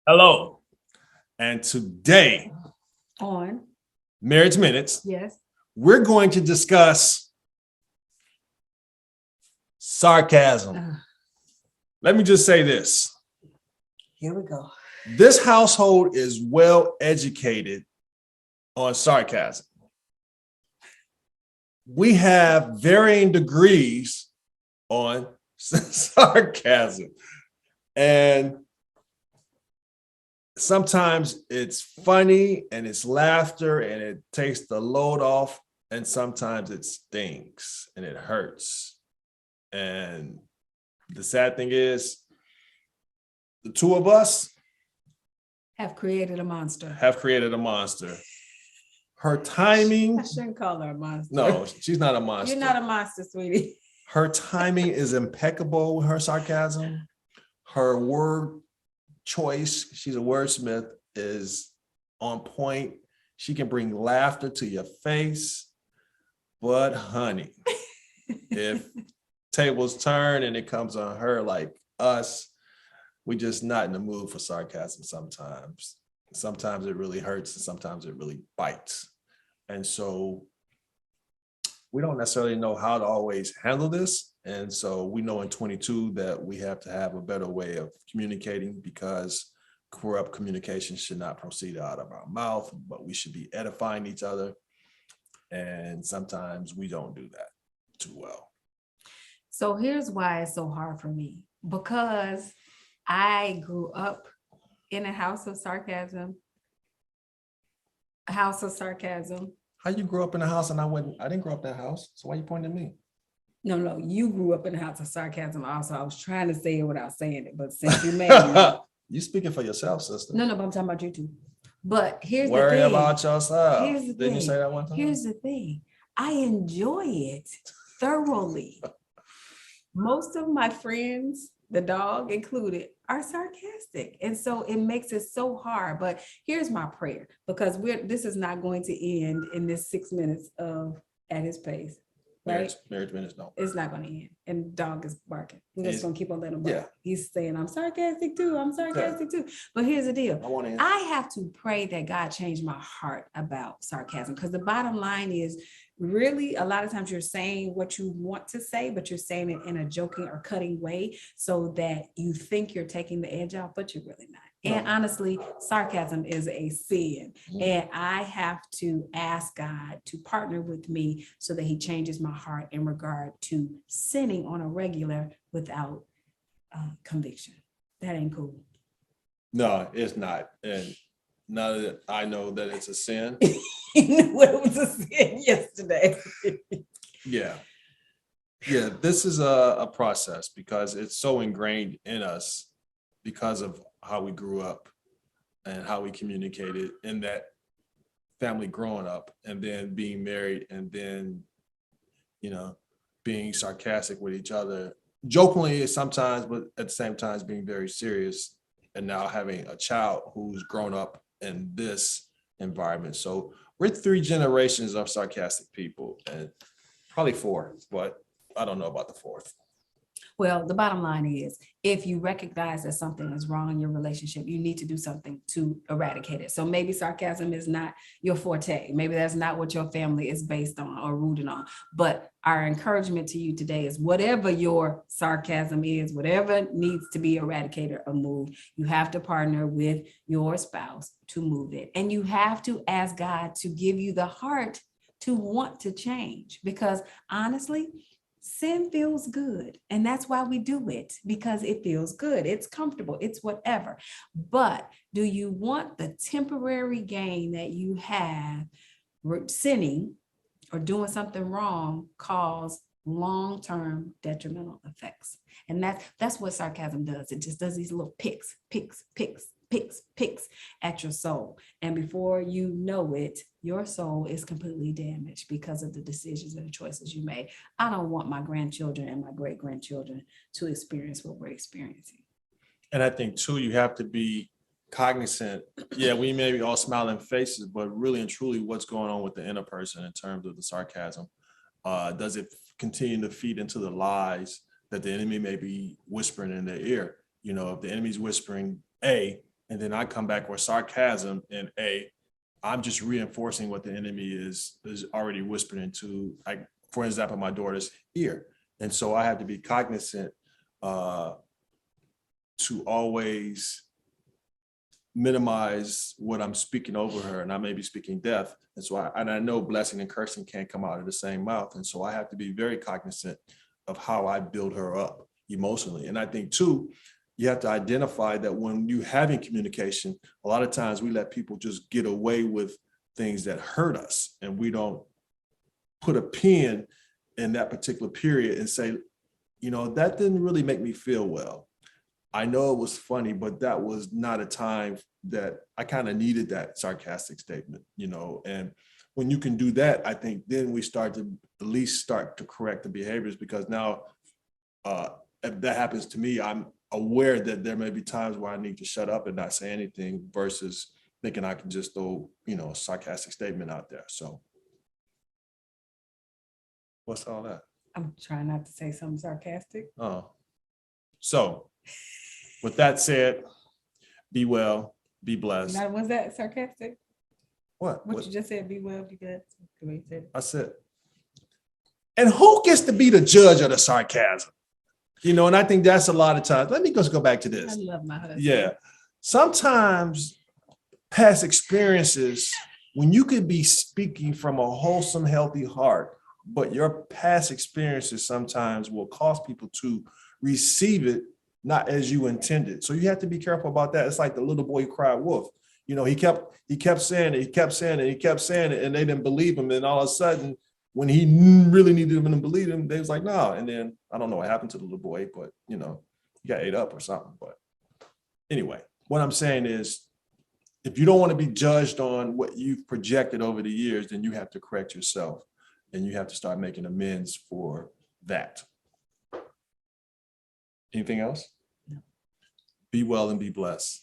Hello. And today, On. Marriage Minutes, Yes. we're going to discuss sarcasm. Ugh, Let me just say this. here we go. This household is well educated on sarcasm. We have varying degrees on sarcasm. And sometimes it's funny and it's laughter and it takes the load off. And sometimes it stings and it hurts. And the sad thing is, the two of us Have created a monster. have created a monster. Her timing, I shouldn't call her a monster. no, she's not a monster. You're not a monster, sweetie. Her timing is impeccable with her sarcasm. Her word choice, she's a wordsmith, is on point. She can bring laughter to your face. But honey, if tables turn and it comes on her like us, we just not in the mood for sarcasm sometimes. Sometimes it really hurts and sometimes it really bites. And so we don't necessarily know how to always handle this. And so we know in 22 that we have to have a better way of communicating, because corrupt communication should not proceed out of our mouth, but we should be edifying each other. And sometimes we don't do that too well. So here's why it's so hard for me. Because I grew up in a house of sarcasm. A house of sarcasm. How you grew up in a house and I didn't grow up in that house. So why you pointing at me? No, you grew up in a house of sarcasm also. I was trying to say it without saying it, but since you made me. You speaking for yourself, sister. No, but I'm talking about you too. But here's the Worry thing. about yourself. Here's the Didn't you thing. say that one time? Here's the thing. I enjoy it thoroughly. Most of my friends, the dog included, are sarcastic. And so it makes it so hard. But here's my prayer, because this is not going to end in this 6 minutes of At His Pace. Right? Marriage minutes, no. It's not going to end. And the dog is barking. We're just He's- going to keep on letting him bark. yeah. He's saying, I'm sarcastic too. I'm sarcastic too. But here's the deal. I want to I have to pray that God change my heart about sarcasm, because the bottom line is, really, a lot of times you're saying what you want to say, but you're saying it in a joking or cutting way so that you think you're taking the edge off, but you're really not. And No. honestly, sarcasm is a sin. Mhm. And I have to ask God to partner with me so that he changes my heart in regard to sinning on a regular without conviction. That ain't cool. No, it's not. And now that I know that it's a sin, You knew what it was a sin yesterday. yeah. Yeah, this is a process because it's so ingrained in us because of how we grew up and how we communicated in that family growing up and then being married and then, being sarcastic with each other, jokingly sometimes, but at the same time being very serious, and now having a child who's grown up in this environment. So we're 3 generations of sarcastic people, and probably 4, but I don't know about the 4th. Well, the bottom line is, if you recognize that something is wrong in your relationship, you need to do something to eradicate it. So maybe sarcasm is not your forte. Maybe that's not what your family is based on or rooted on. But our encouragement to you today is, whatever your sarcasm is, whatever needs to be eradicated or moved, you have to partner with your spouse to move it. And you have to ask God to give you the heart to want to change, because honestly, sin feels good. And that's why we do it, because it feels good. It's comfortable. It's whatever. But do you want the temporary gain that you have sinning or doing something wrong cause long-term detrimental effects? And that's what sarcasm does. It just does these little picks at your soul. And before you know it, your soul is completely damaged because of the decisions and the choices you made. I don't want my grandchildren and my great-grandchildren to experience what we're experiencing. And I think too, you have to be cognizant. Yeah, we may be all smiling faces, but really and truly, what's going on with the inner person in terms of the sarcasm? Does it continue to feed into the lies that the enemy may be whispering in their ear? If the enemy's whispering A, And then I come back with sarcasm and I'm just reinforcing what the enemy is already whispered into, like, for example, my daughter's ear. And so I have to be cognizant to always minimize what I'm speaking over her, and I may be speaking death. And so I know blessing and cursing can't come out of the same mouth. And so I have to be very cognizant of how I build her up emotionally. And I think too, you have to identify that when you having communication, a lot of times we let people just get away with things that hurt us, and we don't put a pin in that particular period and say, you know, that didn't really make me feel well. I know it was funny, but that was not a time that I kind of needed that sarcastic statement, you know. And when you can do that, I think then we start to at least start to correct the behaviors, because now if that happens to me, I'm aware that there may be times where I need to shut up and not say anything versus thinking I can just throw, you know, a sarcastic statement out there. So what's all that? I'm trying not to say something sarcastic. Oh, so with that said, be well, be blessed. Now, was that sarcastic? What You just said, be well, be blessed. The way you said it. I said. And who gets to be the judge of the sarcasm? You know, and I think that's a lot of times. Let me just go back to this. I love my husband. Yeah. Sometimes past experiences, when you could be speaking from a wholesome, healthy heart, but your past experiences sometimes will cause people to receive it not as you intended. So you have to be careful about that. It's like the little boy who cried wolf. You know, he kept saying it, he kept saying it, he kept saying it, and they didn't believe him. And all of a sudden, when he really needed them to believe him, they was like, no. And then I don't know what happened to the little boy, but you know, he got ate up or something. But anyway, what I'm saying is, if you don't want to be judged on what you've projected over the years, then you have to correct yourself, and you have to start making amends for that. Anything else? No. Be well and be blessed.